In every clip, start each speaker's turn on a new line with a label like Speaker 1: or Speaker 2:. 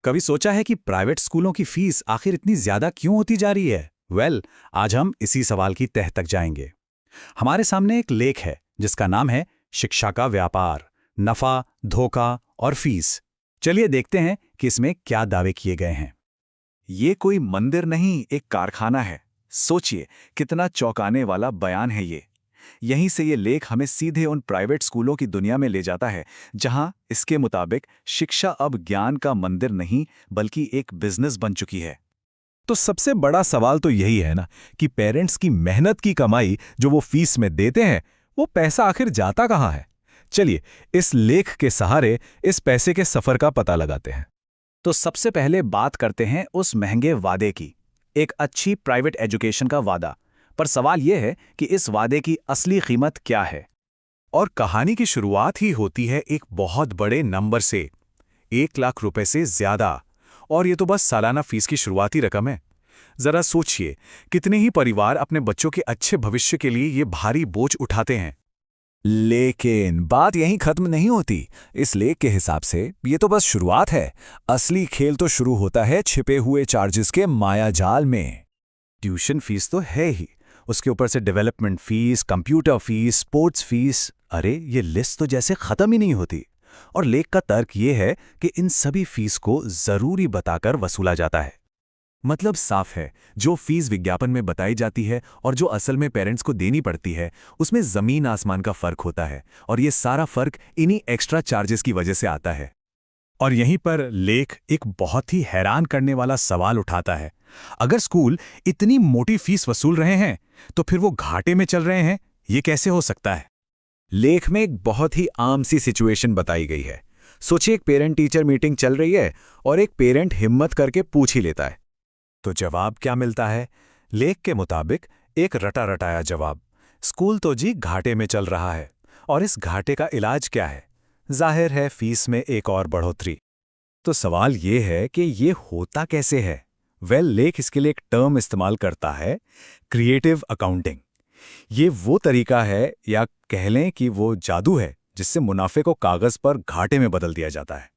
Speaker 1: कभी सोचा है कि प्राइवेट स्कूलों की फीस आखिर इतनी ज्यादा क्यों होती जा रही है? आज हम इसी सवाल की तह तक जाएंगे। हमारे सामने एक लेख है जिसका नाम है शिक्षा का व्यापार, नफा, धोखा और फीस। चलिए देखते हैं कि इसमें क्या दावे किए गए हैं।
Speaker 2: ये कोई मंदिर नहीं, एक कारखाना है। सोचिए, कितना चौंकाने वाला बयान है ये। यहीं से ये लेख हमें सीधे उन प्राइवेट स्कूलों की दुनिया में ले जाता है, जहां इसके मुताबिक शिक्षा अब ज्ञान का मंदिर नहीं बल्कि एक बिजनेस बन चुकी है।
Speaker 3: तो सबसे बड़ा सवाल तो यही है ना कि पेरेंट्स की मेहनत की कमाई जो वो फीस में देते हैं, वो पैसा आखिर जाता कहाँ है? चलिए इस लेख के सहारे इस पैसे के सफर का पता लगाते हैं।
Speaker 1: तो सबसे पहले बात करते हैं उस महंगे वादे की, एक अच्छी प्राइवेट एजुकेशन का वादा। पर सवाल यह है कि इस वादे की असली कीमत क्या है?
Speaker 4: और कहानी की शुरुआत ही होती है एक बहुत बड़े नंबर से, 1 लाख रुपए से ज्यादा। और ये तो बस सालाना फीस की शुरुआती रकम है। जरा सोचिए, कितने ही परिवार अपने बच्चों के अच्छे भविष्य के लिए ये भारी बोझ उठाते हैं।
Speaker 2: लेकिन बात यहीं खत्म नहीं होती। इस लेख के हिसाब से ये तो बस शुरुआत है। असली खेल तो शुरू होता है छिपे हुए चार्जेस के मायाजाल में।
Speaker 1: ट्यूशन फीस तो है ही, उसके ऊपर से development fees, computer fees, sports fees. अरे ये लिस्ट तो जैसे खत्म ही नहीं होती। और लेख का तर्क ये है कि इन सभी फीस को जरूरी बताकर वसूला जाता है।
Speaker 4: मतलब साफ है, जो फीस विज्ञापन में बताई जाती है और जो असल में पेरेंट्स को देनी पड़ती है, उसमें जमीन आसमान का फर्क होता है। और ये सारा फर्क इन्हीं एक्स्ट्रा चार्जेस की वजह से आता है।
Speaker 1: और यहीं पर लेख एक बहुत ही हैरान करने वाला सवाल उठाता है। अगर स्कूल इतनी मोटी फीस वसूल रहे हैं तो फिर वो घाटे में चल रहे हैं, ये कैसे हो सकता है?
Speaker 3: लेख में एक बहुत ही आम सी सिचुएशन बताई गई है। सोचिए एक पेरेंट टीचर मीटिंग चल रही है और एक पेरेंट हिम्मत करके पूछ ही लेता है।
Speaker 4: तो जवाब क्या मिलता है? लेख के मुताबिक एक रटा रटाया जवाब। स्कूल तो जी घाटे में चल रहा है। और इस घाटे का इलाज क्या है? जाहिर है, फीस में एक और बढ़ोतरी।
Speaker 3: तो सवाल ये है कि ये होता कैसे है? लेख इसके लिए एक टर्म इस्तेमाल करता है, क्रिएटिव अकाउंटिंग। ये वो तरीका है, या कह लें कि वो जादू है, जिससे मुनाफे को कागज पर घाटे में बदल दिया जाता है।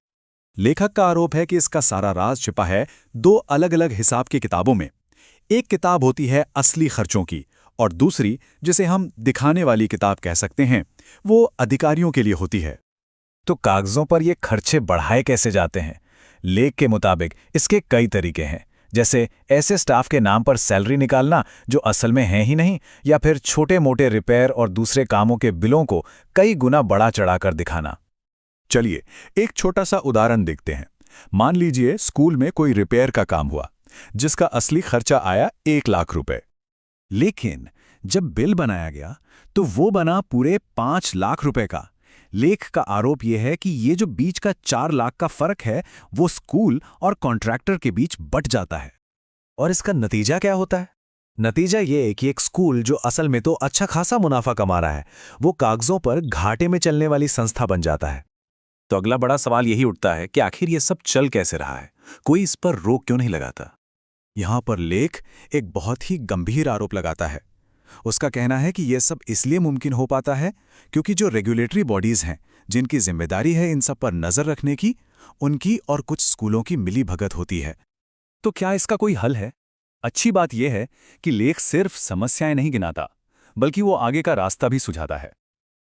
Speaker 1: लेखक का आरोप है कि इसका सारा राज छिपा है दो अलग अलग हिसाब की किताबों में। एक किताब होती है असली खर्चों की, और दूसरी, जिसे हम दिखाने वाली किताब कह सकते हैं, वो अधिकारियों के लिए होती है।
Speaker 3: तो कागजों पर ये खर्चे बढ़ाए कैसे जाते हैं? लेख के मुताबिक इसके कई तरीके हैं, जैसे ऐसे स्टाफ के नाम पर सैलरी निकालना जो असल में है ही नहीं, या फिर छोटे मोटे रिपेयर और दूसरे कामों के बिलों को कई गुना बढ़ा चढ़ाकर दिखाना।
Speaker 4: चलिए एक छोटा सा उदाहरण देखते हैं। मान लीजिए स्कूल में कोई रिपेयर का काम हुआ, जिसका असली खर्चा आया 1 लाख रुपए।
Speaker 1: लेकिन जब बिल बनाया गया तो वो बना पूरे 5 लाख रुपए का। लेख का आरोप यह है कि ये जो बीच का 4 लाख का फर्क है, वो स्कूल और कॉन्ट्रैक्टर के बीच बट जाता है।
Speaker 3: और इसका नतीजा क्या होता है? नतीजा ये है कि एक स्कूल जो असल में तो अच्छा खासा मुनाफा कमा रहा है, वो कागजों पर घाटे में चलने वाली संस्था बन जाता है।
Speaker 1: तो अगला बड़ा सवाल यही उठता है कि आखिर ये सब चल कैसे रहा है? कोई इस पर रोक क्यों नहीं लगाता? यहां पर लेख एक बहुत ही गंभीर आरोप लगाता है। उसका कहना है कि यह सब इसलिए मुमकिन हो पाता है क्योंकि जो रेगुलेटरी बॉडीज हैं, जिनकी जिम्मेदारी है इन सब पर नजर रखने की, उनकी और कुछ स्कूलों की मिलीभगत होती है। तो क्या इसका कोई हल है? अच्छी बात यह है कि लेख सिर्फ समस्याएं नहीं गिनाता, बल्कि वो आगे का रास्ता भी सुझाता है।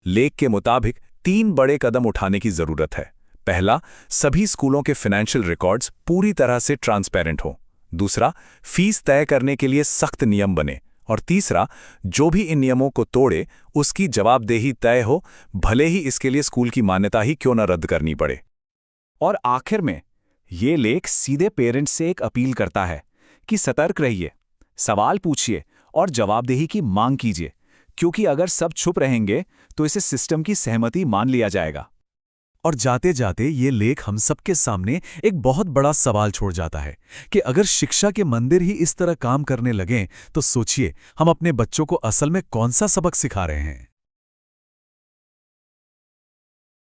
Speaker 4: लेख के मुताबिक 3 बड़े कदम उठाने की जरूरत है। पहला, सभी स्कूलों के फाइनेंशियल रिकॉर्ड्स पूरी तरह से ट्रांसपेरेंट हो। दूसरा, फीस तय करने के लिए सख्त नियम बने। और तीसरा, जो भी इन नियमों को तोड़े उसकी जवाबदेही तय हो, भले ही इसके लिए स्कूल की मान्यता ही क्यों न रद्द करनी पड़े।
Speaker 1: और आखिर में ये लेख सीधे पेरेंट्स से एक अपील करता है कि सतर्क रहिए, सवाल पूछिए और जवाबदेही की मांग कीजिए, क्योंकि अगर सब चुप रहेंगे तो इसे सिस्टम की सहमति मान लिया जाएगा।
Speaker 4: और जाते जाते ये लेख हम सबके सामने एक बहुत बड़ा सवाल छोड़ जाता है कि अगर शिक्षा के मंदिर ही इस तरह काम करने लगें तो सोचिए हम अपने बच्चों को असल में कौन सा सबक सिखा रहे हैं।